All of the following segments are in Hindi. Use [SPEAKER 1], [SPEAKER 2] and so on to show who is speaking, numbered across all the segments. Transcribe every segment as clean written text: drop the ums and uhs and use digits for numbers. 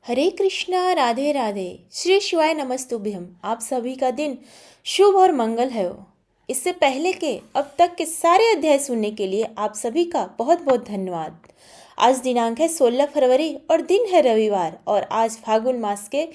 [SPEAKER 1] हरे कृष्णा राधे राधे। श्री शिवाय नमस्तुभ्यम। आप सभी का दिन शुभ और मंगल है हो। इससे पहले के अब तक के सारे अध्याय सुनने के लिए आप सभी का बहुत बहुत धन्यवाद। आज दिनांक है 16 फरवरी और दिन है रविवार और आज फागुन मास के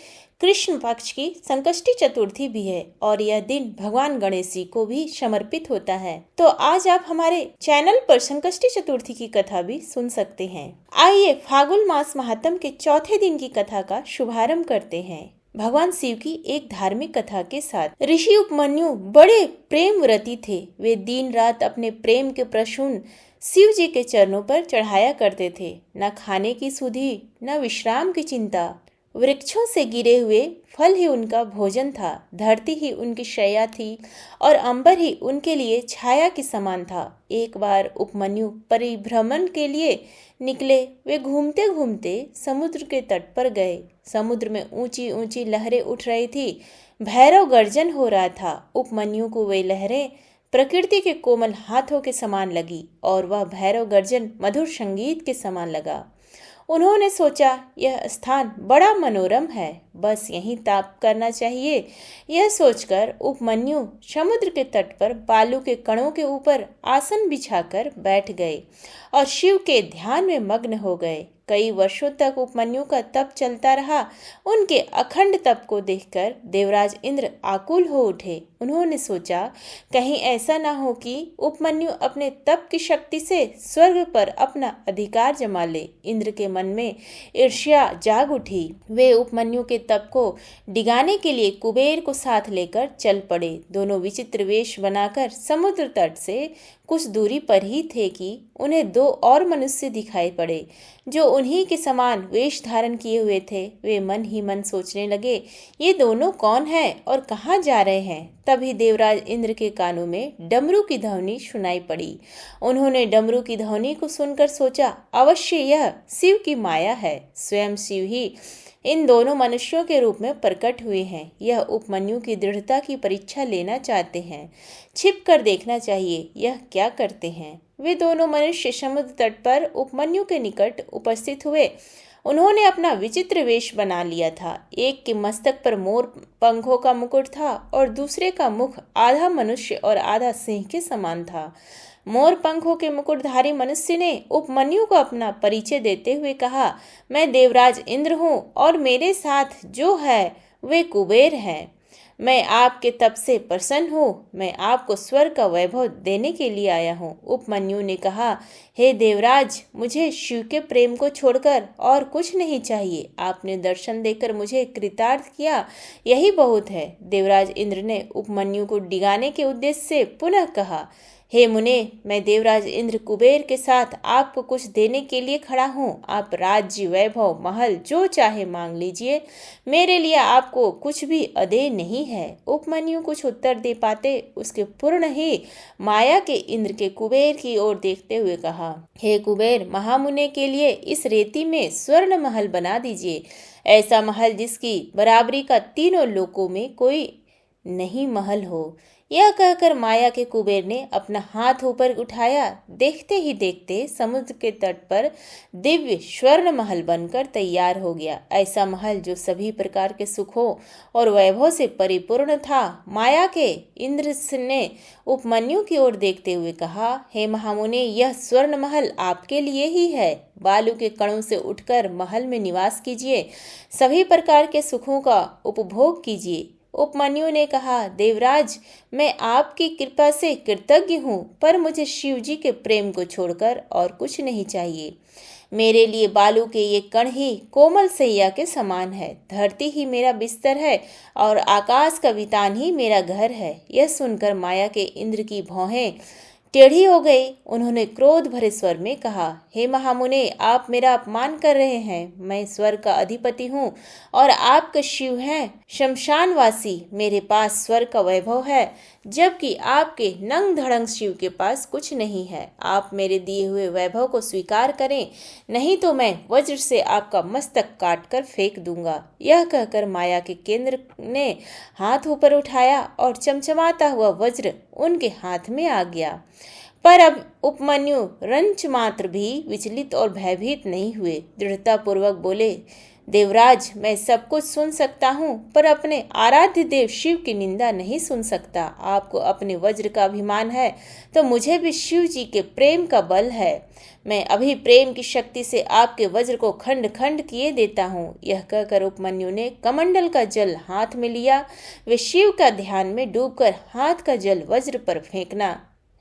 [SPEAKER 1] कृष्ण पक्ष की संकष्टी चतुर्थी भी है और यह दिन भगवान गणेश जी को भी समर्पित होता है। तो आज आप हमारे चैनल पर संकष्टी चतुर्थी की कथा भी सुन सकते हैं। आइए फागुन मास महात्म के चौथे दिन की कथा का शुभारंभ करते हैं। भगवान शिव की एक धार्मिक कथा के साथ। ऋषि उपमन्यु बड़े प्रेम व्रती थे। वे दिन रात अपने प्रेम के प्रसून शिव जी के चरणों पर चढ़ाया करते थे। न खाने की सुधि, न विश्राम की चिंता। वृक्षों से गिरे हुए फल ही उनका भोजन था, धरती ही उनकी शैया थी और अंबर ही उनके लिए छाया के समान था। एक बार उपमन्यु परिभ्रमण के लिए निकले। वे घूमते घूमते समुद्र के तट पर गए। समुद्र में ऊंची ऊंची लहरें उठ रही थी। भैरव गर्जन हो रहा था। उपमन्यु को वे लहरें प्रकृति के कोमल हाथों के समान लगी और वह भैरव गर्जन मधुर संगीत के समान लगा। उन्होंने सोचा, यह स्थान बड़ा मनोरम है, बस यहीं ताप करना चाहिए। यह सोचकर उपमन्यु समुद्र के तट पर बालू के कणों के ऊपर आसन बिछाकर बैठ गए और शिव के ध्यान में मग्न हो गए। कई वर्षों तक उपमन्यु का तप चलता रहा। उनके अखंड तप को देखकर देवराज इंद्र आकुल हो उठे। उन्होंने सोचा, कहीं ऐसा ना हो कि उपमन्यु अपने तप की शक्ति से स्वर्ग पर अपना अधिकार जमा ले। इंद्र के मन में ईर्ष्या जाग उठी। वे उपमन्यु के तप को डिगाने के लिए कुबेर को साथ लेकर चल पड़े। दोनों विचित्र वेश बनाकर समुद्र तट से कुछ दूरी पर ही थे कि उन्हें दो और मनुष्य दिखाई पड़े जो उन्हीं के समान वेश धारण किए हुए थे। वे मन ही मन सोचने लगे, ये दोनों कौन है और कहाँ जा रहे हैं। तभी देवराज इंद्र के कानों में डमरू की ध्वनि सुनाई पड़ी। उन्होंने डमरू की ध्वनि को सुनकर सोचा, अवश्य यह शिव की माया है। स्वयं शिव ही इन दोनों मनुष्यों के रूप में प्रकट हुए हैं। यह उपमन्यु की दृढ़ता की परीक्षा लेना चाहते हैं। छिप कर देखना चाहिए यह क्या करते हैं। वे दोनों मनुष्य समुद्र तट पर उपमन्यु के निकट उपस्थित हुए। उन्होंने अपना विचित्र वेश बना लिया था। एक के मस्तक पर मोर पंखों का मुकुट था और दूसरे का मुख आधा मनुष्य और आधा सिंह के समान था। मोर पंखों के मुकुटधारी मनुष्य ने उपमन्यु को अपना परिचय देते हुए कहा, मैं देवराज इंद्र हूँ और मेरे साथ जो है वे कुबेर हैं। मैं आपके तप से प्रसन्न हूँ। मैं आपको स्वर्ग का वैभव देने के लिए आया हूँ। उपमन्यु ने कहा, हे देवराज, मुझे शिव के प्रेम को छोड़कर और कुछ नहीं चाहिए। आपने दर्शन देकर मुझे कृतार्थ किया, यही बहुत है। देवराज इंद्र ने उपमन्यु को डिगाने के उद्देश्य से पुनः कहा, हे मुने, मैं देवराज इंद्र कुबेर के साथ आपको कुछ देने के लिए खड़ा हूँ। आप राज्य, वैभव, महल जो चाहे मांग लीजिए, मेरे लिए आपको कुछ भी अदेय नहीं है। उपमन्यु कुछ उत्तर दे पाते उसके पूर्ण ही माया के इंद्र के कुबेर की ओर देखते हुए कहा, हे कुबेर, महामुने के लिए इस रेती में स्वर्ण महल बना दीजिए। ऐसा महल जिसकी बराबरी का तीनों लोकों में कोई नहीं महल हो। यह कहकर माया के कुबेर ने अपना हाथ ऊपर उठाया। देखते ही देखते समुद्र के तट पर दिव्य स्वर्ण महल बनकर तैयार हो गया। ऐसा महल जो सभी प्रकार के सुखों और वैभव से परिपूर्ण था। माया के इंद्र ने उपमन्यु की ओर देखते हुए कहा, हे महामुने, यह स्वर्ण महल आपके लिए ही है। बालू के कणों से उठकर महल में निवास कीजिए। सभी प्रकार के सुखों का उपभोग कीजिए। उपमन्यु ने कहा, देवराज, मैं आपकी कृपा से कृतज्ञ हूँ, पर मुझे शिव जी के प्रेम को छोड़कर और कुछ नहीं चाहिए। मेरे लिए बालू के ये कण ही कोमल सैया के समान है। धरती ही मेरा बिस्तर है और आकाश का वितान ही मेरा घर है। यह सुनकर माया के इंद्र की भौहें टेढ़ी हो गई। उन्होंने क्रोध भरे स्वर में कहा, हे महामुने, आप मेरा अपमान कर रहे हैं। मैं स्वर्ग का अधिपति हूँ और आपके शिव हैं शमशानवासी। मेरे पास स्वर्ग का वैभव है, जबकि आपके नंग धड़ंग शिव के पास कुछ नहीं है। आप मेरे दिए हुए वैभव को स्वीकार करें, नहीं तो मैं वज्र से आपका मस्तक काट कर फेंक दूंगा। यह कहकर माया के केंद्र ने हाथ ऊपर उठाया और चमचमाता हुआ वज्र उनके हाथ में आ गया। पर अब उपमन्यु रंच मात्र भी विचलित और भयभीत नहीं हुए। दृढ़ता पूर्वक बोले, देवराज, मैं सब कुछ सुन सकता हूँ, पर अपने आराध्य देव शिव की निंदा नहीं सुन सकता। आपको अपने वज्र का अभिमान है, तो मुझे भी शिव जी के प्रेम का बल है। मैं अभी प्रेम की शक्ति से आपके वज्र को खंड खंड किए देता हूँ। यह कहकर उपमन्यु ने कमंडल का जल हाथ में लिया। वे शिव का ध्यान में डूबकर हाथ का जल वज्र पर फेंकना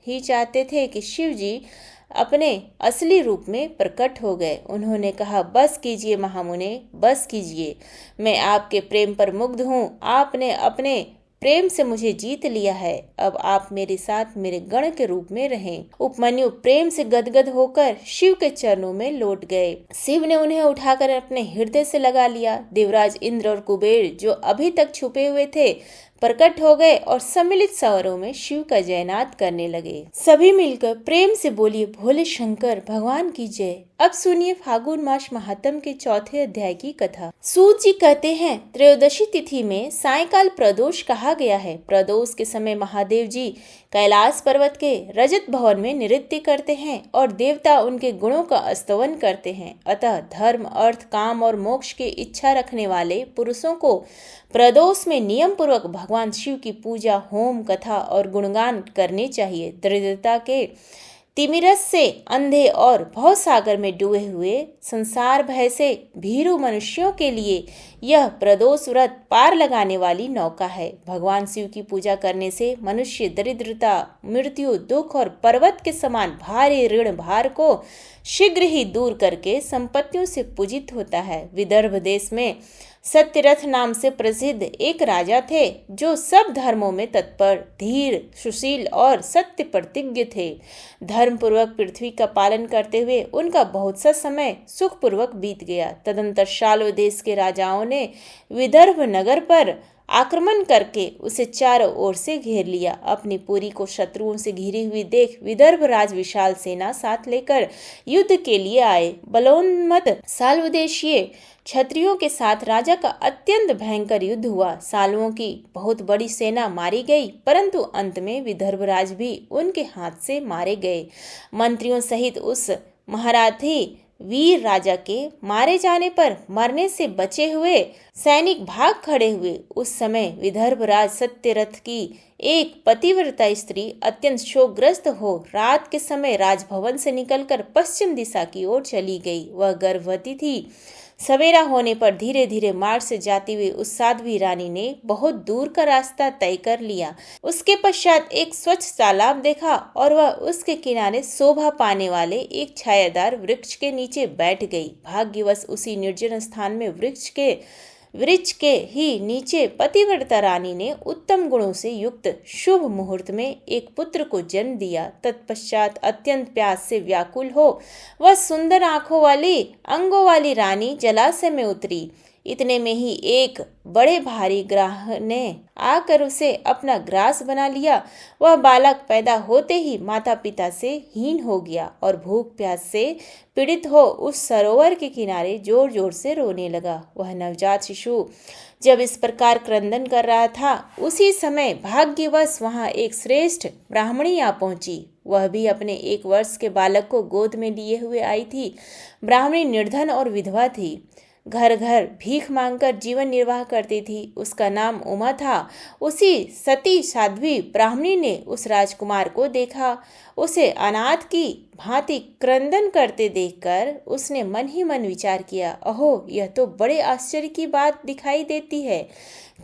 [SPEAKER 1] ही चाहते थे कि शिव जी अपने असली रूप में प्रकट हो गए। उन्होंने कहा, बस कीजिए महामुने, बस कीजिए। मैं आपके प्रेम पर मुग्ध हूँ। आपने अपने प्रेम से मुझे जीत लिया है। अब आप मेरे साथ मेरे गण के रूप में रहें। उपमन्यु प्रेम से गदगद होकर शिव के चरणों में लौट गए। शिव ने उन्हें उठाकर अपने हृदय से लगा लिया। देवराज इंद्र और कुबेर, जो अभी तक छुपे हुए थे, प्रकट हो गए और सम्मिलित स्वरों में शिव का जयनाद करने लगे। सभी मिलकर प्रेम से बोलिए, भोले शंकर भगवान की जय। अब सुनिए फागुन मास महात्म के चौथे अध्याय की कथा। सूत जी कहते हैं, त्रयोदशी तिथि में सायकाल प्रदोष कहा गया है। प्रदोष के समय महादेव जी कैलाश पर्वत के रजत भवन में नृत्य करते हैं और देवता उनके गुणों का स्तवन करते हैं। अतः धर्म, अर्थ, काम और मोक्ष की इच्छा रखने वाले पुरुषों को प्रदोष में नियम पूर्वक भगवान शिव की पूजा, होम, कथा और गुणगान करने चाहिए। दरिद्रता के तिमिरस से अंधे और भवसागर में डूबे हुए संसार भय से भीरू मनुष्यों के लिए यह प्रदोष व्रत पार लगाने वाली नौका है। भगवान शिव की पूजा करने से मनुष्य दरिद्रता, मृत्यु, दुख और पर्वत के समान भारी ऋण भार को शीघ्र ही दूर करके संपत्तियों से पूजित होता है। विदर्भ देश में सत्यरथ नाम से प्रसिद्ध एक राजा थे, जो सब धर्मों में तत्पर, धीर, सुशील और सत्य प्रतिज्ञ थे। धर्म पूर्वक पृथ्वी का पालन करते हुए उनका बहुत सा समय सुखपूर्वक बीत गया। तदंतर शाल्व देश के राजाओं ने विदर्भ नगर पर आक्रमण करके उसे चारों ओर से घेर लिया। अपनी पुरी को शत्रुओं से घिरी हुई देख विदर्भ राज विशाल सेना साथ लेकर युद्ध के लिए आए। बलोन्मत्त साल्वदेशीय क्षत्रियों के साथ राजा का अत्यंत भयंकर युद्ध हुआ। सालवों की बहुत बड़ी सेना मारी गई, परंतु अंत में विदर्भराज भी उनके हाथ से मारे गए। मंत्रियों सहित उस महारथी वीर राजा के मारे जाने पर मरने से बचे हुए सैनिक भाग खड़े हुए। उस समय विदर्भराज सत्यरथ की एक पतिव्रता स्त्री अत्यंत शोकग्रस्त हो रात के समय राजभवन से निकलकर पश्चिम दिशा की ओर चली गई। वह गर्भवती थी। सवेरा होने पर धीरे धीरे मार्ग से जाती हुई उस साध्वी रानी ने बहुत दूर का रास्ता तय कर लिया। उसके पश्चात एक स्वच्छ तालाब देखा और वह उसके किनारे शोभा पाने वाले एक छायादार वृक्ष के नीचे बैठ गई। भाग्यवश उसी निर्जन स्थान में वृक्ष के ही नीचे पतिव्रता रानी ने उत्तम गुणों से युक्त शुभ मुहूर्त में एक पुत्र को जन्म दिया। तत्पश्चात अत्यंत प्यास से व्याकुल हो वह सुंदर आंखों वाली, अंगों वाली रानी जलाशय में उतरी। इतने में ही एक बड़े भारी ग्राह ने आकर उसे अपना ग्रास बना लिया। वह बालक पैदा होते ही माता पिता से हीन हो गया और भूख प्यास से पीड़ित हो उस सरोवर के किनारे जोर जोर से रोने लगा। वह नवजात शिशु जब इस प्रकार क्रंदन कर रहा था, उसी समय भाग्यवश वहां एक श्रेष्ठ ब्राह्मणी आ पहुंची। वह भी अपने 1 वर्ष के बालक को गोद में लिए हुए आई थी। ब्राह्मणी निर्धन और विधवा थी, घर घर भीख मांगकर जीवन निर्वाह करती थी। उसका नाम उमा था। उसी सती साध्वी ब्राह्मणी ने उस राजकुमार को देखा। उसे अनाथ की भांति क्रंदन करते देखकर उसने मन ही मन विचार किया, अहो, यह तो बड़े आश्चर्य की बात दिखाई देती है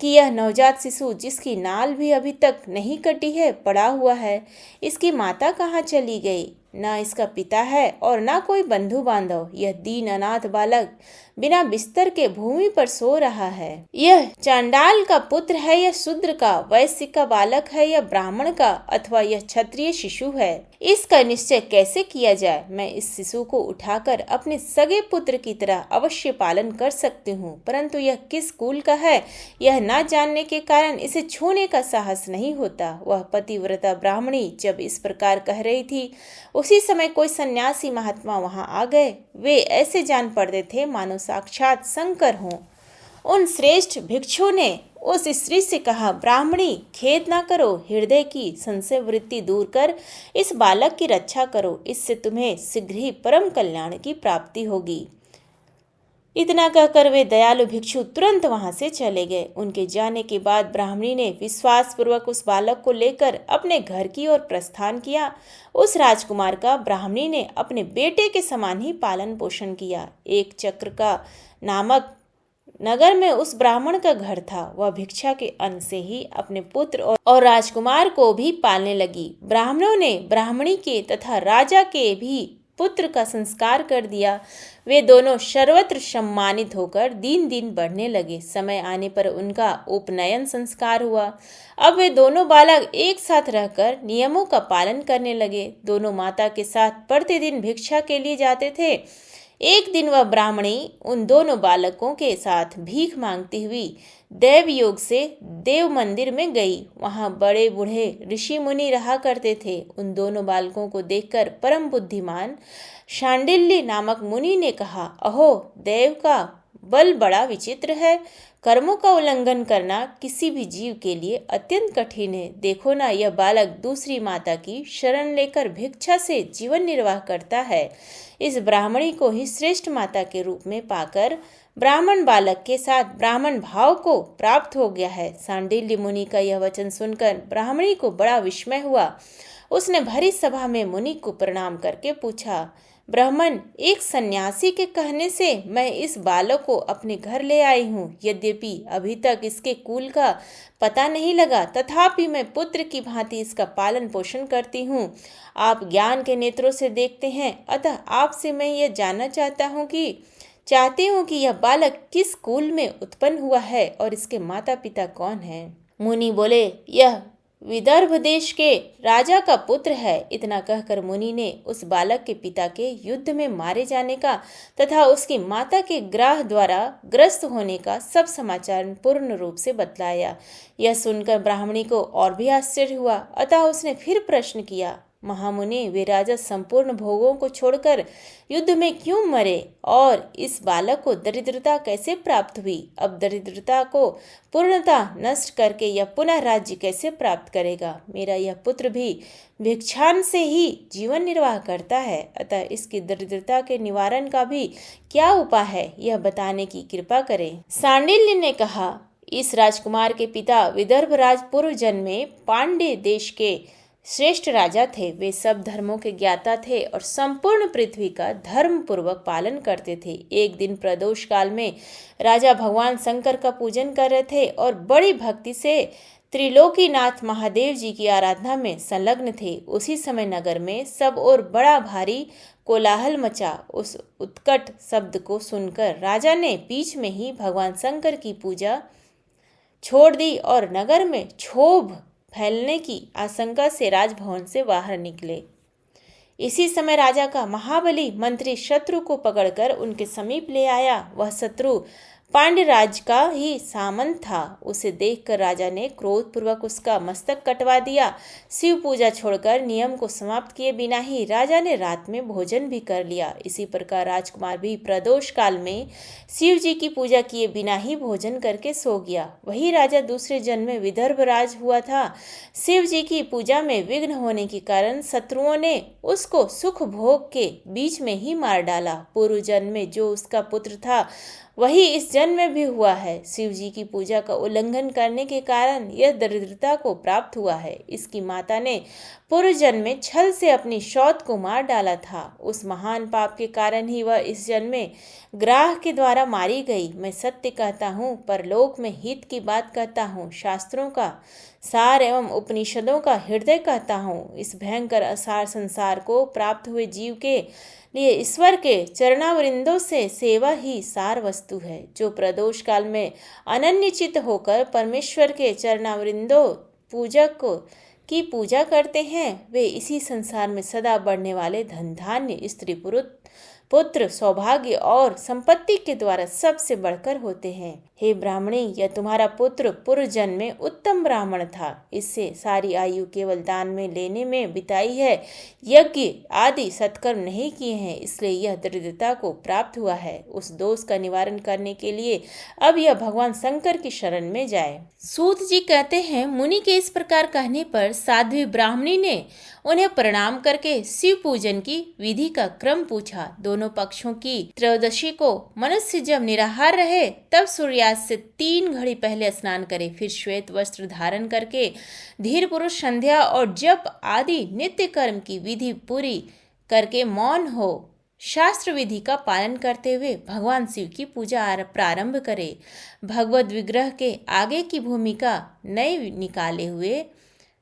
[SPEAKER 1] कि यह नवजात शिशु, जिसकी नाल भी अभी तक नहीं कटी है, पड़ा हुआ है। इसकी माता कहाँ चली गई? ना इसका पिता है और ना कोई बंधु बांधव। यह दीन अनाथ बालक बिना बिस्तर के भूमि पर सो रहा है। यह चांडाल का पुत्र है या शूद्र का, वैश्य का बालक है या ब्राह्मण का, अथवा यह क्षत्रिय शिशु है? इसका निश्चय कैसे किया जाए? मैं इस शिशु को उठाकर अपने सगे पुत्र की तरह अवश्य पालन कर सकती हूँ, परंतु यह किस कुल का है यह न जानने के कारण इसे छूने का साहस नहीं होता। वह पतिव्रता ब्राह्मणी जब इस प्रकार कह रही थी, उसी समय कोई सन्यासी महात्मा वहां आ गए। वे ऐसे जान पड़ते थे मानो साक्षात शंकर हों। उन श्रेष्ठ भिक्षु ने उस स्त्री से कहा, ब्राह्मणी, खेद ना करो, हृदय की संशय वृत्ति दूर कर इस बालक की रक्षा करो। इससे तुम्हें शीघ्र ही परम कल्याण की प्राप्ति होगी। इतना कहकर वे दयालु भिक्षु तुरंत वहां से चले गए। उनके जाने के बाद ब्राह्मणी ने विश्वास पूर्वक उस बालक को लेकर अपने घर की ओर प्रस्थान किया। उस राजकुमार का ब्राह्मणी ने अपने बेटे के समान ही पालन पोषण किया। एक चक्र का नामक नगर में उस ब्राह्मण का घर था। वह भिक्षा के अन्न से ही अपने पुत्र और राजकुमार को भी पालने लगी। ब्राह्मणों ने ब्राह्मणी के तथा राजा के भी पुत्र का संस्कार कर दिया। वे दोनों सर्वत्र सम्मानित होकर दिन दिन बढ़ने लगे। समय आने पर उनका उपनयन संस्कार हुआ। अब वे दोनों बालक एक साथ रहकर नियमों का पालन करने लगे। दोनों माता के साथ प्रतिदिन भिक्षा के लिए जाते थे। एक दिन वह ब्राह्मणी उन दोनों बालकों के साथ भीख मांगती हुई देव योग से देव मंदिर में गई। वहां बड़े बूढ़े ऋषि मुनि रहा करते थे। उन दोनों बालकों को देखकर परम बुद्धिमान शांडिल्य नामक मुनि ने कहा, अहो, देव का बल बड़ा विचित्र है। कर्मों का उल्लंघन करना किसी भी जीव के लिए अत्यंत कठिन है। देखो ना, यह बालक दूसरी माता की शरण लेकर भिक्षा से जीवन निर्वाह करता है। इस ब्राह्मणी को ही श्रेष्ठ माता के रूप में पाकर ब्राह्मण बालक के साथ ब्राह्मण भाव को प्राप्त हो गया है। सांडिल्य मुनि का यह वचन सुनकर ब्राह्मणी को बड़ा विस्मय हुआ। उसने भरी सभा में मुनि को प्रणाम करके पूछा, ब्राह्मण, एक सन्यासी के कहने से मैं इस बालक को अपने घर ले आई हूँ। यद्यपि अभी तक इसके कुल का पता नहीं लगा, तथापि मैं पुत्र की भांति इसका पालन पोषण करती हूँ। आप ज्ञान के नेत्रों से देखते हैं, अतः आपसे मैं यह जानना चाहती हूँ कि यह बालक किस कुल में उत्पन्न हुआ है और इसके माता पिता कौन हैं। मुनि बोले, यह विदर्भ देश के राजा का पुत्र है। इतना कहकर मुनि ने उस बालक के पिता के युद्ध में मारे जाने का तथा उसकी माता के ग्रह द्वारा ग्रस्त होने का सब समाचार पूर्ण रूप से बतलाया। यह सुनकर ब्राह्मणी को और भी आश्चर्य हुआ। अतः उसने फिर प्रश्न किया, महामुनि, वे राजा संपूर्ण भोगों को छोड़कर युद्ध में क्यों मरे और इस बालक को दरिद्रता कैसे प्राप्त हुई? अब दरिद्रता को पूर्णतः नष्ट करके यह पुनः राज्य कैसे प्राप्त करेगा? मेरा यह पुत्र भी भिक्षान से ही जीवन निर्वाह करता है, अतः इसकी दरिद्रता के निवारण का भी क्या उपाय है, यह बताने की कृपा करें। सांडिल्य ने कहा, इस राजकुमार के पिता विदर्भ राज पूर्व जन्म में पांड्य देश के श्रेष्ठ राजा थे। वे सब धर्मों के ज्ञाता थे और संपूर्ण पृथ्वी का धर्म पूर्वक पालन करते थे। एक दिन प्रदोष काल में राजा भगवान शंकर का पूजन कर रहे थे और बड़ी भक्ति से त्रिलोकीनाथ महादेव जी की आराधना में संलग्न थे। उसी समय नगर में सब और बड़ा भारी कोलाहल मचा। उस उत्कट शब्द को सुनकर राजा ने बीच में ही भगवान शंकर की पूजा छोड़ दी और नगर में क्षोभ फैलने की आशंका से राजभवन से बाहर निकले। इसी समय राजा का महाबली मंत्री शत्रु को पकड़कर उनके समीप ले आया। वह शत्रु पांड्य राज का ही सामंत था। उसे देखकर राजा ने क्रोधपूर्वक उसका मस्तक कटवा दिया। शिव पूजा छोड़कर नियम को समाप्त किए बिना ही राजा ने रात में भोजन भी कर लिया। इसी प्रकार राजकुमार भी प्रदोष काल में शिव जी की पूजा किए बिना ही भोजन करके सो गया। वही राजा दूसरे जन्म में विदर्भ राज हुआ था। शिव जी की पूजा में विघ्न होने के कारण शत्रुओं ने उसको सुख भोग के बीच में ही मार डाला। पूर्व जन्म में जो उसका पुत्र था वही इस जन्म में भी हुआ है। शिव जी की पूजा का उल्लंघन करने के कारण यह दरिद्रता को प्राप्त हुआ है। इसकी माता ने पूर्व जन्म में छल से अपनी सौत को मार डाला था। उस महान पाप के कारण ही वह इस जन्म में ग्राह के द्वारा मारी गई। मैं सत्य कहता हूँ, परलोक में हित की बात कहता हूँ, शास्त्रों का सार एवं उपनिषदों का हृदय कहता हूँ। इस भयंकर असार संसार को प्राप्त हुए जीव के लिए ईश्वर के चरणावृंदों से सेवा ही सार वस्तु है। जो प्रदोष काल में अनन्यचित होकर परमेश्वर के चरणावृंदों पूजक की पूजा करते हैं, वे इसी संसार में सदा बढ़ने वाले धन धान्य स्त्री पुत्र सौभाग्य और संपत्ति के द्वारा सबसे बढ़कर होते हैं। हे ब्राह्मणी, यह तुम्हारा पुत्र पूर्व जन्म में उत्तम ब्राह्मण था। इससे सारी आयु केवल दान में लेने में बिताई है, यज्ञ आदि सत्कर्म नहीं किए हैं, इसलिए यह दरिद्रता को प्राप्त हुआ है। उस दोष का निवारण करने के लिए अब यह भगवान शंकर की शरण में जाए। सूत जी कहते हैं, मुनि के इस प्रकार कहने पर साध्वी ब्राह्मणी ने उन्हें प्रणाम करके शिव पूजन की विधि का क्रम पूछा। दोनों पक्षों की त्रयोदशी को मनुष्य जब निराहार रहे तब सूर्यास्त से 3 घड़ी पहले स्नान करे, फिर श्वेत वस्त्र धारण करके धीर पुरुष संध्या और जप आदि नित्य कर्म की विधि पूरी करके मौन हो शास्त्र विधि का पालन करते हुए भगवान शिव की पूजा प्रारंभ करे। भगवत विग्रह के आगे की भूमिका नए निकाले हुए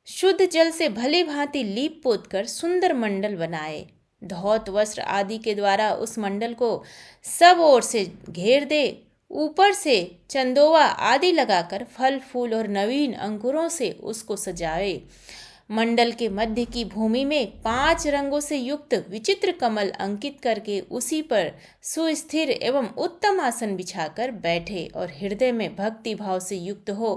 [SPEAKER 1] शुद्ध जल से भली भांति लीप पोत कर सुंदर मंडल बनाए। धौत वस्त्र आदि के द्वारा उस मंडल को सब ओर से घेर दे। ऊपर से चंदोवा आदि लगाकर फल फूल और नवीन अंकुरों से उसको सजाए। मंडल के मध्य की भूमि में 5 रंगों से युक्त विचित्र कमल अंकित करके उसी पर सुस्थिर एवं उत्तम आसन बिछाकर बैठे और हृदय में भक्ति भाव से युक्त हो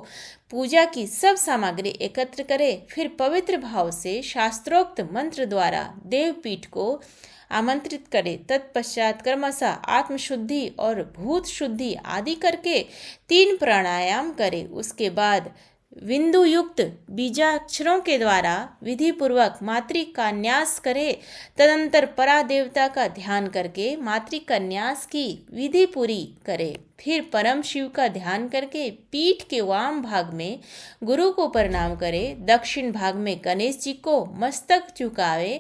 [SPEAKER 1] पूजा की सब सामग्री एकत्र करे। फिर पवित्र भाव से शास्त्रोक्त मंत्र द्वारा देवपीठ को आमंत्रित करे। तत्पश्चात क्रमशः आत्मशुद्धि और भूत शुद्धि आदि करके 3 प्राणायाम करे। उसके बाद बिंदु युक्त बीजाक्षरों के द्वारा विधि पूर्वक मातृका न्यास करे। तदंतर परा देवता का ध्यान करके मातृका न्यास की विधि पूरी करे। फिर परम शिव का ध्यान करके पीठ के वाम भाग में गुरु को प्रणाम करे। दक्षिण भाग में गणेश जी को मस्तक झुकावे।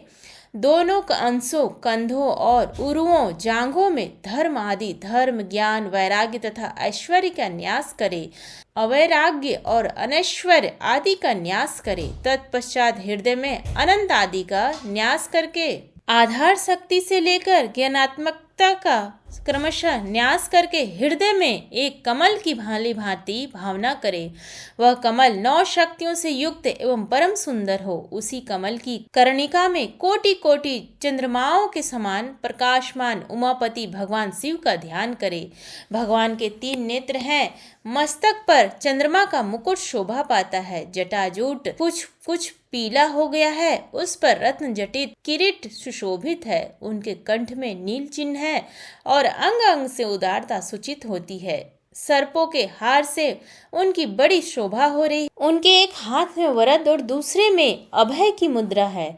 [SPEAKER 1] दोनों अंशों कंधों और उरुओं जांघों में धर्म आदि धर्म ज्ञान वैराग्य तथा ऐश्वर्य का न्यास करे। अवैराग्य और अनैश्वर्य आदि का न्यास करे। तत्पश्चात हृदय में अनंत आदि का न्यास करके आधार शक्ति से लेकर ज्ञानात्मकता का क्रमशः न्यास करके हृदय में एक कमल की भांति भावना करे। वह कमल 9 शक्तियों से युक्त एवं परम सुंदर हो। उसी कमल की कर्णिका में कोटि कोटि चंद्रमाओं के समान प्रकाशमान उमापति भगवान शिव का ध्यान करे। भगवान के 3 नेत्र हैं। मस्तक पर चंद्रमा का मुकुट शोभा पाता है। जटाजूट कुछ पीला हो गया है। उस पर रत्न जटित किरीट सुशोभित है। उनके कंठ में नील चिन्ह है और अंग अंग से उदारता सूचित होती है। सर्पों के हार से उनकी बड़ी शोभा हो रही। उनके एक हाथ में वरद और दूसरे में अभय की मुद्रा है।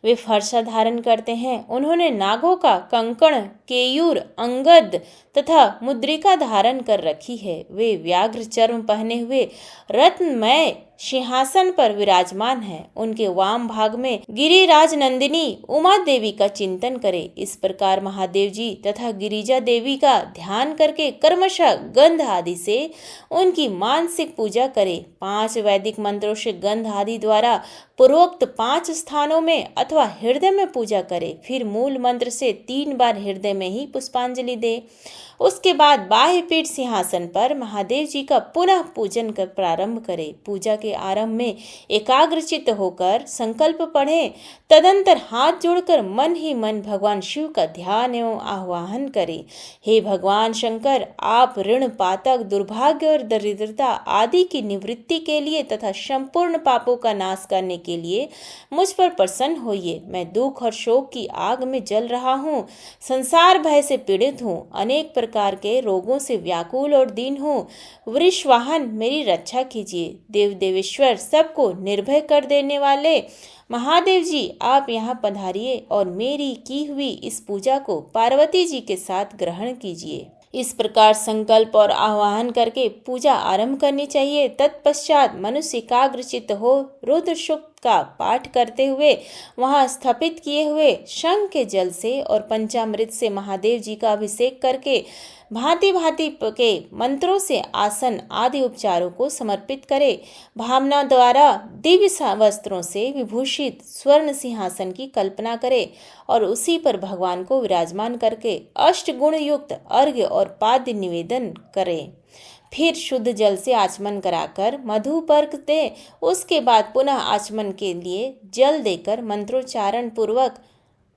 [SPEAKER 1] वे फरसा धारण करते हैं। उन्होंने नागों का कंकण केयूर अंगद तथा मुद्रिका धारण कर रखी है। वे व्याघ्र चर्म पहने हुए रत्नमय सिंहासन पर विराजमान है। उनके वाम भाग में गिरिराज नंदिनी उमा देवी का चिंतन करे। इस प्रकार महादेव जी तथा गिरिजा देवी का ध्यान करके कर्मशः गंध आदि से उनकी मानसिक पूजा करे। 5 वैदिक मंत्रों से गंध आदि द्वारा पूर्वोक्त 5 स्थानों में अथवा हृदय में पूजा करे। फिर मूल मंत्र से 3 बार हृदय में ही पुष्पांजलि दे। उसके बाद बाह्य पीठ सिंहासन पर महादेव जी का पुनः पूजन कर प्रारंभ करे। पूजा के आरंभ में एकाग्रचित्त होकर संकल्प पढ़े। तदंतर हाथ जोड़कर मन ही मन भगवान शिव का ध्यान एवं आह्वान करे। हे भगवान शंकर, आप ऋण पातक दुर्भाग्य और दरिद्रता आदि की निवृत्ति के लिए तथा संपूर्ण पापों का नाश करने के लिए मुझ पर प्रसन्न होइए। मैं दुख और शोक की आग में जल रहा हूँ। संसार भय से पीड़ित हूँ। अनेक प्रकार के रोगों से व्याकुल और दीन हूँ। वृषवाहन मेरी रक्षा कीजिए। देव देवेश्वर सबको निर्भय कर देने वाले महादेव जी, आप यहाँ पधारिए और मेरी की हुई इस पूजा को पार्वती जी के साथ ग्रहण कीजिए। इस प्रकार संकल्प और आह्वान करके पूजा आरंभ करनी चाहिए। तत्पश्चात मनुष्य एकाग्रचित्त हो रुद्र सूक्त का पाठ करते हुए वहां स्थापित किए हुए शंख के जल से और पंचामृत से महादेव जी का अभिषेक करके भांति भांति के मंत्रों से आसन आदि उपचारों को समर्पित करे। भावना द्वारा दिव्य वस्त्रों से विभूषित स्वर्ण सिंहासन की कल्पना करे और उसी पर भगवान को विराजमान करके अष्ट गुण युक्त अर्घ्य और पाद्य निवेदन करे। फिर शुद्ध जल से आचमन कराकर मधुपर्क दे। उसके बाद पुनः आचमन के लिए जल देकर मंत्रोच्चारण पूर्वक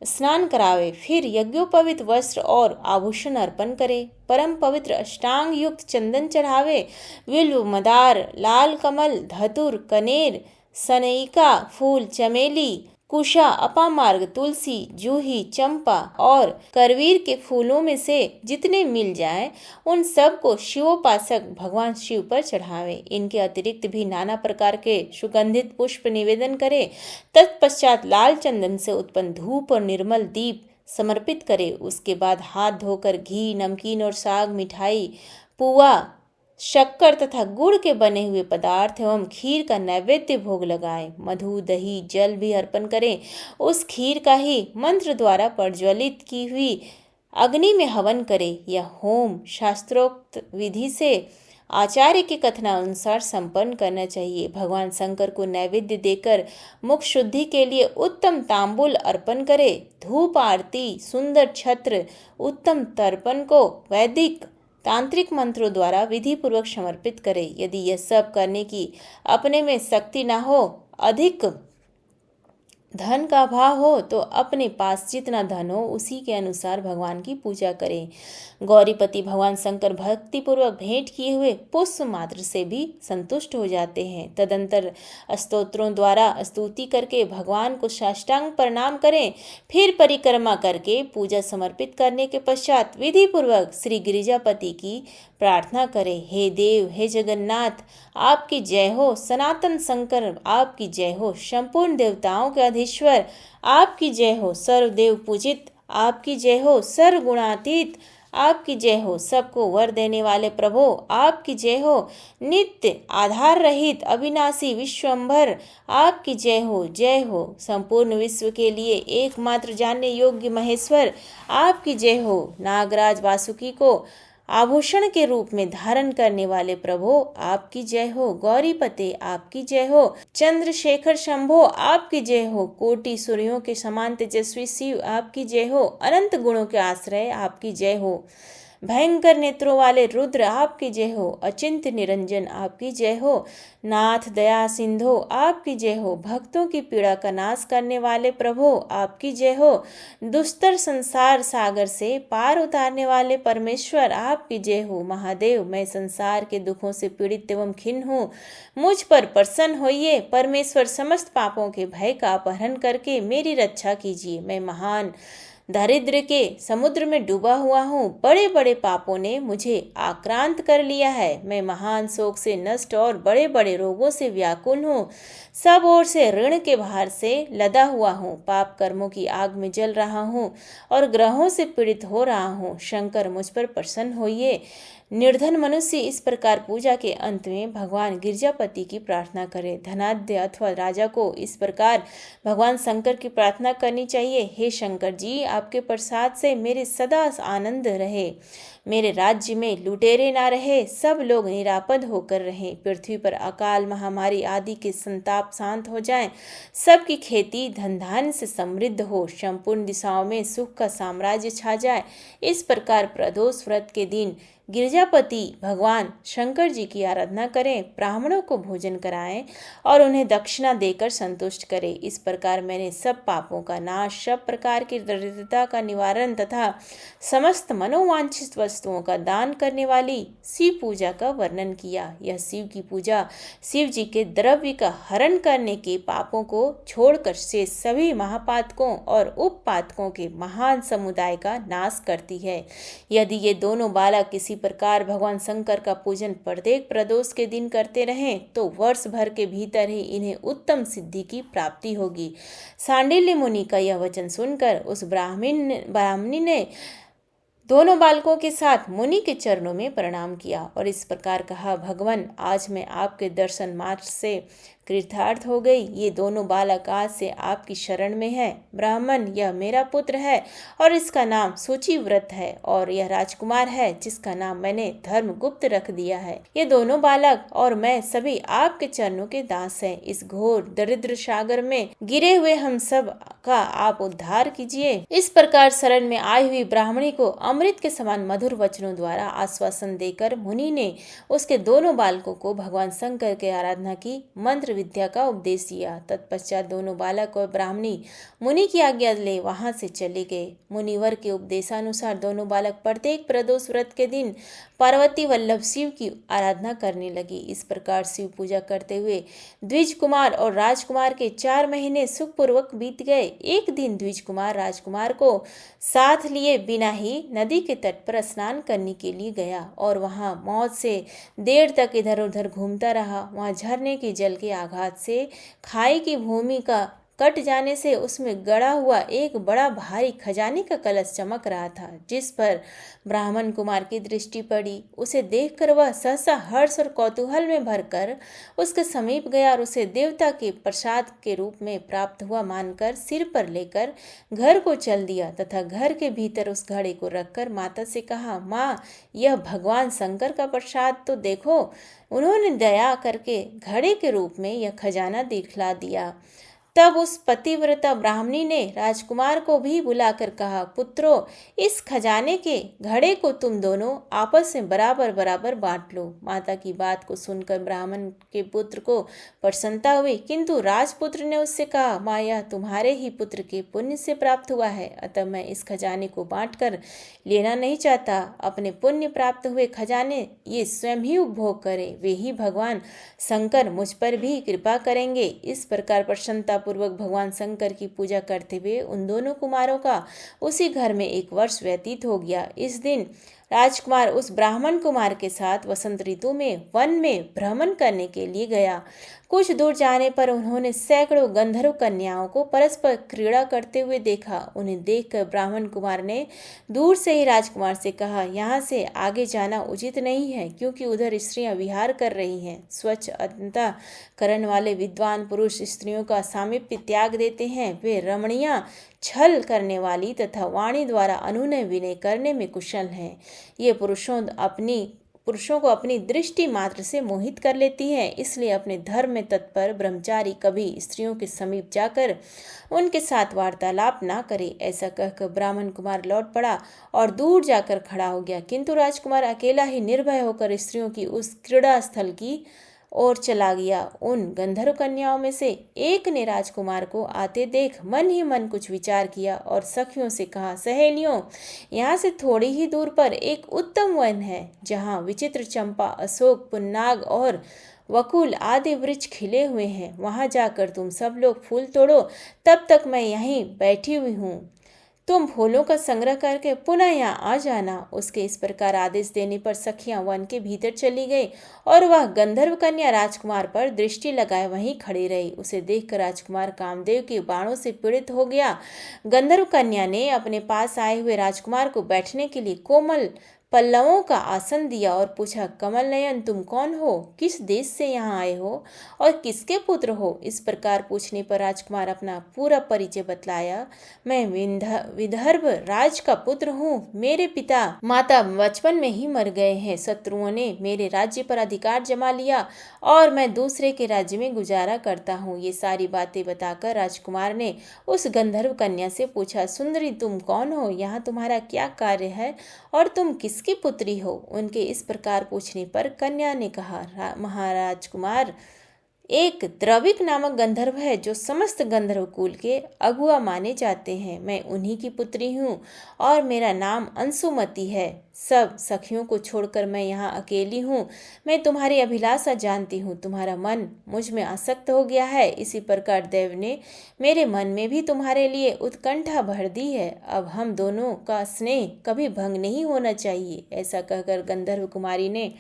[SPEAKER 1] स्नान करावे। फिर यज्ञोपवित वस्त्र और आभूषण अर्पण करे। परम पवित्र अष्टांग युक्त चंदन चढ़ावे। विल्व मदार लाल कमल धतुर कनेर सनईका फूल चमेली कुशा अपामार्ग तुलसी जूही चंपा और करवीर के फूलों में से जितने मिल जाए उन सब को शिवोपासक भगवान शिव पर चढ़ावे। इनके अतिरिक्त भी नाना प्रकार के सुगंधित पुष्प निवेदन करे। तत्पश्चात लाल चंदन से उत्पन्न धूप और निर्मल दीप समर्पित करें। उसके बाद हाथ धोकर घी, नमकीन और साग, मिठाई, पुआ, शक्कर तथा गुड़ के बने हुए पदार्थ एवं खीर का नैवेद्य भोग लगाएं। मधु, दही, जल भी अर्पण करें। उस खीर का ही मंत्र द्वारा प्रज्वलित की हुई अग्नि में हवन करें। यह होम शास्त्रोक्त विधि से आचार्य के कथनानुसार संपन्न करना चाहिए। भगवान शंकर को नैवेद्य देकर मुख शुद्धि के लिए उत्तम तांबूल अर्पण करें। धूप आरती, सुंदर छत्र, उत्तम तर्पण को वैदिक तांत्रिक मंत्रों द्वारा विधि पूर्वक समर्पित करें। यदि यह सब करने की अपने में शक्ति ना हो, अधिक धन का अभाव हो, तो अपने पास जितना धन हो उसी के अनुसार भगवान की पूजा करें। गौरीपति भगवान शंकर भक्ति पूर्वक भेंट किए हुए पुष्प मात्र से भी संतुष्ट हो जाते हैं। तदंतर स्तोत्रों द्वारा स्तुति करके भगवान को साष्टांग प्रणाम करें। फिर परिक्रमा करके पूजा समर्पित करने के पश्चात विधि पूर्वक श्री गिरिजापति की प्रार्थना करें। हे देव, हे जगन्नाथ, आपकी जय हो। सनातन शंकर आपकी जय हो। संपूर्ण देवताओं के अधीश्वर आपकी जय हो। सर्वदेव पूजित आपकी जय हो। सर्व गुणातीत आपकी जय हो। सबको वर देने वाले प्रभु आपकी जय हो। नित्य आधार रहित अविनाशी विश्वंभर आपकी जय हो। जय हो। संपूर्ण विश्व के लिए एकमात्र जानने योग्य महेश्वर आपकी जय हो। नागराज वासुकी को आभूषण के रूप में धारण करने वाले प्रभु आपकी जय हो। गौरीपते आपकी जय हो। चंद्रशेखर शंभो आपकी जय हो। कोटि सूर्यों के समान तेजस्वी शिव आपकी जय हो। अनंत गुणों के आश्रय आपकी जय हो। भयंकर नेत्रों वाले रुद्र आपकी जय हो। अचिंत्य निरंजन आपकी जय हो। नाथ दया सिंधु आपकी जय हो। भक्तों की पीड़ा का नाश करने वाले प्रभु आपकी जय हो। दुस्तर संसार सागर से पार उतारने वाले परमेश्वर आपकी जय हो। महादेव, मैं संसार के दुखों से पीड़ित एवं खिन्न हूँ, मुझ पर प्रसन्न होइए। परमेश्वर, समस्त पापों के भय का अपहरण करके मेरी रक्षा कीजिए। मैं महान दारिद्र्य के समुद्र में डूबा हुआ हूँ। बड़े बड़े पापों ने मुझे आक्रांत कर लिया है। मैं महान शोक से नष्ट और बड़े बड़े रोगों से व्याकुल हूँ। सब ओर से ऋण के भार से लदा हुआ हूँ। पाप कर्मों की आग में जल रहा हूँ और ग्रहों से पीड़ित हो रहा हूँ। शंकर, मुझ पर प्रसन्न होइए। निर्धन मनुष्य इस प्रकार पूजा के अंत में भगवान गिरिजापति की प्रार्थना करे। धनाढ्य अथवा राजा को इस प्रकार भगवान शंकर की प्रार्थना करनी चाहिए। हे शंकर जी, आपके प्रसाद से मेरे सदा आनंद रहे। मेरे राज्य में लुटेरे ना रहे, सब लोग निरापद होकर रहें। पृथ्वी पर अकाल, महामारी आदि के संताप शांत हो जाएं। सबकी खेती धन धान्य से समृद्ध हो। संपूर्ण दिशाओं में सुख का साम्राज्य छा जाए। इस प्रकार प्रदोष व्रत के दिन गिरिजापति भगवान शंकर जी की आराधना करें। ब्राह्मणों को भोजन कराएं और उन्हें दक्षिणा देकर संतुष्ट करें। इस प्रकार मैंने सब पापों का नाश, सब प्रकार की दरिद्रता का निवारण तथा समस्त मनोवांछित वस्तुओं का दान करने वाली शिव पूजा का वर्णन किया। यह शिव की पूजा शिव जी के द्रव्य का हरण करने के पापों को छोड़कर से सभी महापातकों और उपपातकों के महान समुदाय का नाश करती है। यदि ये दोनों बालक किसी प्रकार भगवान शंकर का पूजन प्रत्येक प्रदोष के दिन करते रहें तो वर्ष भर के भीतर ही इन्हें उत्तम सिद्धि की प्राप्ति होगी। सांडिल्य मुनि का यह वचन सुनकर उस ब्राह्मणी ने दोनों बालकों के साथ मुनि के चरणों में प्रणाम किया और इस प्रकार कहा, भगवान, आज मैं आपके दर्शन मात्र से कृतार्थ हो गई। ये दोनों बालक आज से आपकी शरण में है। ब्राह्मण, यह मेरा पुत्र है और इसका नाम सूचिव्रत है और यह राजकुमार है जिसका नाम मैंने धर्मगुप्त रख दिया है। ये दोनों बालक और मैं सभी आपके चरणों के दास हैं। इस घोर दरिद्र सागर में गिरे हुए हम सब का आप उद्धार कीजिए। इस प्रकार शरण में आई हुई ब्राह्मणी को अमृत के समान मधुर वचनों द्वारा आश्वासन देकर मुनि ने उसके दोनों बालकों को भगवान शंकर के आराधना की मंत्र विद्या का उपदेश दिया। तत्पश्चात दोनों बालक और ब्राह्मणी मुनि की आज्ञा ले वहां से चले गए। मुनिवर के उपदेशानुसार दोनों बालक प्रत्येक प्रदोष व्रत के दिन पार्वती वल्लभ शिव की आराधना करने लगी। इस प्रकार शिव पूजा करते हुए द्विज कुमार और राजकुमार के 4 महीने सुखपूर्वक बीत गए। एक दिन द्विज कुमार राजकुमार को साथ लिए बिना ही नदी के तट पर स्नान करने के लिए गया और वहां मौत से देर तक इधर उधर घूमता रहा। वहां झरने के जल के आघात से खाई की भूमि का कट जाने से उसमें गड़ा हुआ एक बड़ा भारी खजाने का कलश चमक रहा था, जिस पर ब्राह्मण कुमार की दृष्टि पड़ी। उसे देखकर वह सहसा हर्ष और कौतूहल में भरकर उसके समीप गया और उसे देवता के प्रसाद के रूप में प्राप्त हुआ मानकर सिर पर लेकर घर को चल दिया तथा घर के भीतर उस घड़े को रखकर माता से कहा, माँ, यह भगवान शंकर का प्रसाद तो देखो। उन्होंने दया करके घड़े के रूप में यह खजाना दिखला दिया। तब उस पतिव्रता ब्राह्मणी ने राजकुमार को भी बुलाकर कहा, पुत्रों, इस खजाने के घड़े को तुम दोनों आपस में बराबर बराबर बांट लो। माता की बात को सुनकर ब्राह्मण के पुत्र को प्रसन्नता हुई, किंतु राजपुत्र ने उससे कहा, माँ, यह तुम्हारे ही पुत्र के पुण्य से प्राप्त हुआ है, अतः मैं इस खजाने को बांटकर लेना नहीं चाहता। अपने पुण्य प्राप्त हुए खजाने ये स्वयं ही उपभोग करे, वे ही भगवान शंकर मुझ पर भी कृपा करेंगे। इस प्रकार प्रसन्नता पूर्वक भगवान शंकर की पूजा करते हुए उन दोनों कुमारों का उसी घर में 1 वर्ष व्यतीत हो गया। इस दिन राजकुमार उस ब्राह्मण कुमार के साथ वसंत ऋतु में वन में भ्रमण करने के लिए गया। कुछ दूर जाने पर उन्होंने सैकड़ों गंधर्व कन्याओं को परस्पर क्रीड़ा करते हुए देखा। उन्हें देखकर ब्राह्मण कुमार ने दूर से ही राजकुमार से कहा, यहाँ से आगे जाना उचित नहीं है, क्योंकि उधर स्त्रियां विहार कर रही हैं। स्वच्छ अंतःकरण वाले विद्वान पुरुष स्त्रियों का सामीप्य त्याग देते हैं। वे रमणियां छल करने वाली तथा वाणी द्वारा अनुनय विनय करने में कुशल हैं। ये पुरुषों को अपनी दृष्टि मात्र से मोहित कर लेती हैं। इसलिए अपने धर्म में तत्पर ब्रह्मचारी कभी स्त्रियों के समीप जाकर उनके साथ वार्तालाप ना करे। ऐसा कहकर ब्राह्मण कुमार लौट पड़ा और दूर जाकर खड़ा हो गया, किंतु राजकुमार अकेला ही निर्भय होकर स्त्रियों की उस क्रीड़ा स्थल की और चला गया। उन गंधर्व कन्याओं में से एक ने राजकुमार को आते देख मन ही मन कुछ विचार किया और सखियों से कहा, सहेलियों, यहाँ से थोड़ी ही दूर पर एक उत्तम वन है, जहाँ विचित्र चंपा, अशोक, पुन्नाग और वकुल आदि वृक्ष खिले हुए हैं। वहां जाकर तुम सब लोग फूल तोड़ो, तब तक मैं यहीं बैठी हुई हूँ। तुम फूलों का संग्रह करके पुनः यहाँ आ जाना। उसके इस प्रकार आदेश देने पर सखियां वन के भीतर चली गई और वह गंधर्व कन्या राजकुमार पर दृष्टि लगाए वहीं खड़ी रही। उसे देखकर राजकुमार कामदेव के बाणों से पीड़ित हो गया। गंधर्व कन्या ने अपने पास आए हुए राजकुमार को बैठने के लिए कोमल पल्लवों का आसन दिया और पूछा, कमल नयन, तुम कौन हो? किस देश से यहाँ आए हो और किसके पुत्र हो? इस प्रकार पूछने पर राजकुमार अपना पूरा परिचय बतलाया। मैं विदर्भ राज का पुत्र हूँ। मेरे पिता माता बचपन में ही मर गए हैं। शत्रुओं ने मेरे राज्य पर अधिकार जमा लिया और मैं दूसरे के राज्य में गुजारा करता हूँ। ये सारी बातें बताकर राजकुमार ने उस गंधर्व कन्या से पूछा, सुंदरी, तुम कौन हो? यहाँ तुम्हारा क्या कार्य है और तुम किसकी पुत्री हो? उनके इस प्रकार पूछने पर कन्या ने कहा, महाराज कुमार, एक द्रविक नामक गंधर्व है जो समस्त गंधर्व कुल के अगुआ माने जाते हैं। मैं उन्हीं की पुत्री हूँ और मेरा नाम अंशुमति है। सब सखियों को छोड़कर मैं यहाँ अकेली हूँ। मैं तुम्हारी अभिलाषा जानती हूँ। तुम्हारा मन मुझ में आसक्त हो गया है। इसी प्रकार देव ने मेरे मन में भी तुम्हारे लिए उत्कंठा भर दी है। अब हम दोनों का स्नेह कभी भंग नहीं होना चाहिए। ऐसा कहकर गंधर्व कुमारी ने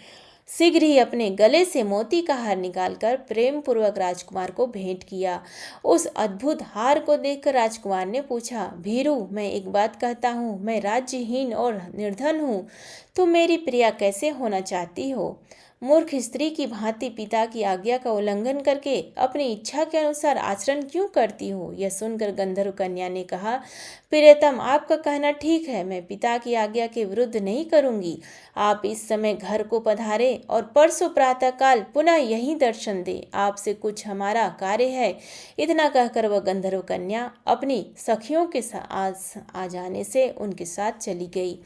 [SPEAKER 1] शीघ्र ही अपने गले से मोती का हार निकालकर प्रेम पूर्वक राजकुमार को भेंट किया। उस अद्भुत हार को देखकर राजकुमार ने पूछा, भीरू, मैं एक बात कहता हूँ, मैं राज्यहीन और निर्धन हूँ। तुम मेरी प्रिया कैसे होना चाहती हो? मूर्ख स्त्री की भांति पिता की आज्ञा का उल्लंघन करके अपनी इच्छा के अनुसार आचरण क्यों करती हो? यह सुनकर गंधर्व कन्या ने कहा, प्रियतम, आपका कहना ठीक है। मैं पिता की आज्ञा के विरुद्ध नहीं करूंगी। आप इस समय घर को पधारे और परसों प्रातःकाल पुनः यही दर्शन दे। आपसे कुछ हमारा कार्य है। इतना कहकर वह गंधर्व कन्या अपनी सखियों के आ जाने से उनके साथ चली गई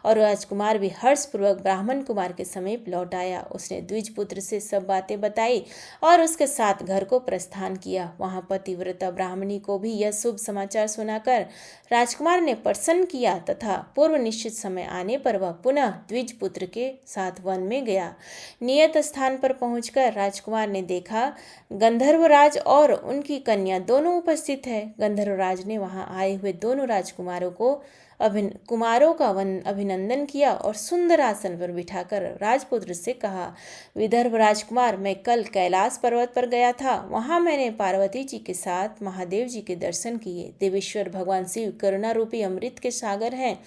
[SPEAKER 1] और राजकुमार भी हर्षपूर्वक ब्राह्मण कुमार के समीप लौट आया। उसने द्विज पुत्र से सब बातें बताई और उसके साथ घर को प्रस्थान किया। वहां पतिव्रता ब्राह्मणी को भी यह शुभ समाचार सुनाकर राजकुमार ने प्रसन्न किया तथा पूर्व निश्चित समय आने पर वह पुनः द्विज पुत्र के साथ वन में गया। नियत स्थान पर पहुंचकर राजकुमार ने देखा गंधर्वराज और उनकी कन्या दोनों उपस्थित है। गंधर्वराज ने वहां आए हुए दोनों राजकुमारों को कुमारों का अभिनंदन किया और सुंदर आसन पर बिठाकर राजपुत्र से कहा, विदर्भ राजकुमार, मैं कल कैलाश पर्वत पर गया था। वहां मैंने पार्वती जी के साथ महादेव जी के दर्शन किए। देवेश्वर भगवान शिव करुणा रूपी अमृत के सागर हैं।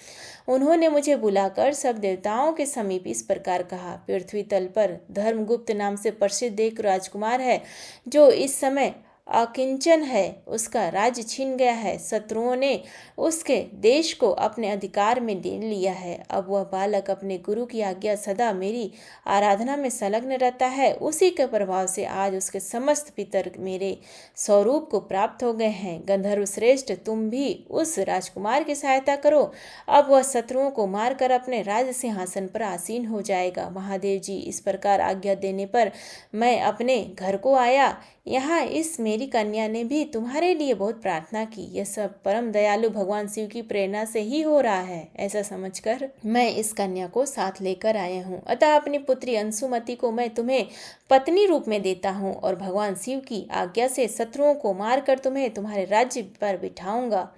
[SPEAKER 1] उन्होंने मुझे बुलाकर सब देवताओं के समीप इस प्रकार कहा, पृथ्वी तल पर धर्मगुप्त नाम से प्रसिद्ध एक राजकुमार है जो इस समय अकिंचन है। उसका राज्य छीन गया है। शत्रुओं ने उसके देश को अपने अधिकार में ले लिया है। अब वह बालक अपने गुरु की आज्ञा सदा मेरी आराधना में संलग्न रहता है। उसी के प्रभाव से आज उसके समस्त पितर मेरे स्वरूप को प्राप्त हो गए हैं। गंधर्व श्रेष्ठ, तुम भी उस राजकुमार की सहायता करो। अब वह शत्रुओं को मारकर अपने राज सिंहासन पर आसीन हो जाएगा। महादेव जी इस प्रकार आज्ञा देने पर मैं अपने घर को आया। यहाँ इस मेरी कन्या ने भी तुम्हारे लिए बहुत प्रार्थना की। यह सब परम दयालु भगवान शिव की प्रेरणा से ही हो रहा है, ऐसा समझकर मैं इस कन्या को साथ लेकर आया हूँ। अतः अपनी पुत्री अंशुमति को मैं तुम्हें पत्नी रूप में देता हूँ और भगवान शिव की आज्ञा से शत्रुओं को मारकर तुम्हें तुम्हारे राज्य पर बिठाऊंगा।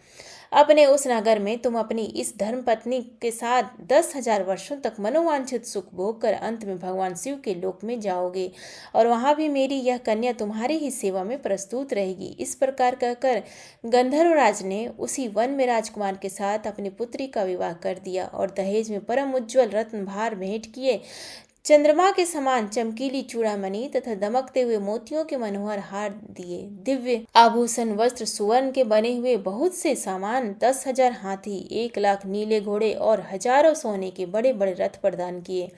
[SPEAKER 1] अपने उस नगर में तुम अपनी इस धर्म पत्नी के साथ 10,000 वर्षों तक मनोवांछित सुख भोग कर अंत में भगवान शिव के लोक में जाओगे और वहां भी मेरी यह कन्या तुम्हारी ही सेवा में प्रस्तुत रहेगी। इस प्रकार कहकर गंधर्वराज ने उसी वन में राजकुमार के साथ अपनी पुत्री का विवाह कर दिया और दहेज में परम उज्ज्वल रत्न भार भेंट किए। चंद्रमा के समान चमकीली चूड़ामणि तथा दमकते हुए मोतियों के मनोहर हार दिए। दिव्य आभूषण वस्त्र सुवर्ण के बने हुए बहुत से सामान, 10,000 हाथी, 1,00,000 नीले घोड़े और हजारों सोने के बड़े बड़े रथ प्रदान किए।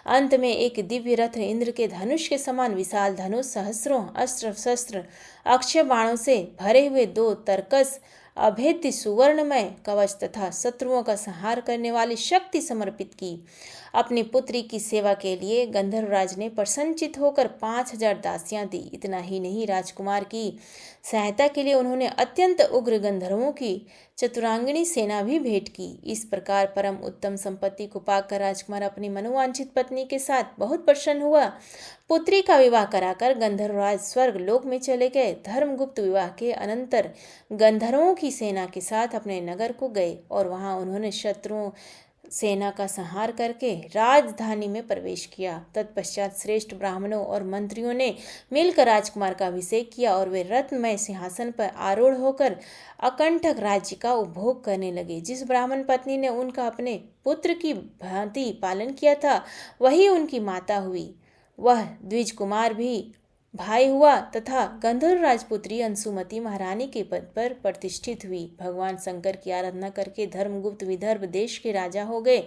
[SPEAKER 1] अंत में एक दिव्य रथ, इंद्र के धनुष के समान विशाल धनुष, सहस्रों अस्त्र शस्त्र, अक्षय बाणों से भरे हुए 2 तरकस, अभेद्य सुवर्णमय कवच तथा शत्रुओं का संहार करने वाली शक्ति समर्पित की। अपनी पुत्री की सेवा के लिए गंधर्वराज ने प्रसन्नचित होकर 5,000 दासियां दी। इतना ही नहीं, राजकुमार की सहायता के लिए उन्होंने अत्यंत उग्र गंधर्वों की चतुरांगिणी सेना भी भेंट की। इस प्रकार परम उत्तम संपत्ति को पाकर राजकुमार अपनी मनोवांछित पत्नी के साथ बहुत प्रसन्न हुआ। पुत्री का विवाह कराकर गंधर्वराज स्वर्ग लोक में चले गए। धर्मगुप्त विवाह के अनंतर गंधर्वों की सेना के साथ अपने नगर को गए और वहां उन्होंने शत्रुओं सेना का संहार करके राजधानी में प्रवेश किया। तत्पश्चात श्रेष्ठ ब्राह्मणों और मंत्रियों ने मिलकर राजकुमार का अभिषेक किया और वे रत्नमय सिंहासन पर आरूढ़ होकर अकंटक राज्य का उपभोग करने लगे। जिस ब्राह्मण पत्नी ने उनका अपने पुत्र की भांति पालन किया था, वही उनकी माता हुई। वह द्विज कुमार भी भाई हुआ तथा गंधर्व राजपुत्री अंशुमति महारानी के पद पर प्रतिष्ठित हुई। भगवान शंकर की आराधना करके धर्मगुप्त विदर्भ देश के राजा हो गए।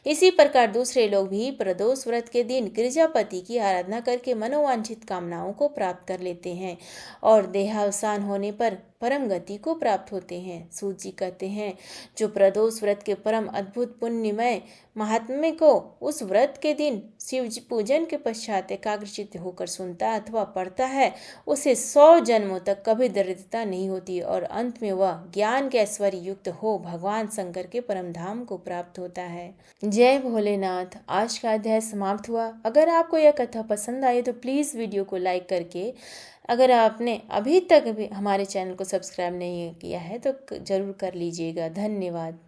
[SPEAKER 1] इसी प्रकार दूसरे लोग भी प्रदोष व्रत के दिन गिरिजापति की आराधना करके मनोवांछित कामनाओं को प्राप्त कर लेते हैं और देहावसान होने पर परम गति को प्राप्त होते हैं। सूत जी कहते हैं, जो प्रदोष व्रत के परम अद्भुत पुण्यमय महात्म्य को उस व्रत के दिन शिव जी पूजन के पश्चात एकाग्रचित्त होकर सुनता अथवा पढ़ता है, उसे 100 जन्मों तक कभी दरिद्रता नहीं होती और अंत में वह ज्ञान के ऐश्वर्य युक्त हो भगवान शंकर के परम धाम को प्राप्त होता है। जय भोलेनाथ। आज का अध्याय समाप्त हुआ। अगर आपको यह कथा पसंद आई तो प्लीज़ वीडियो को लाइक करके, अगर आपने अभी तक भी हमारे चैनल को सब्सक्राइब नहीं किया है तो जरूर कर लीजिएगा। धन्यवाद।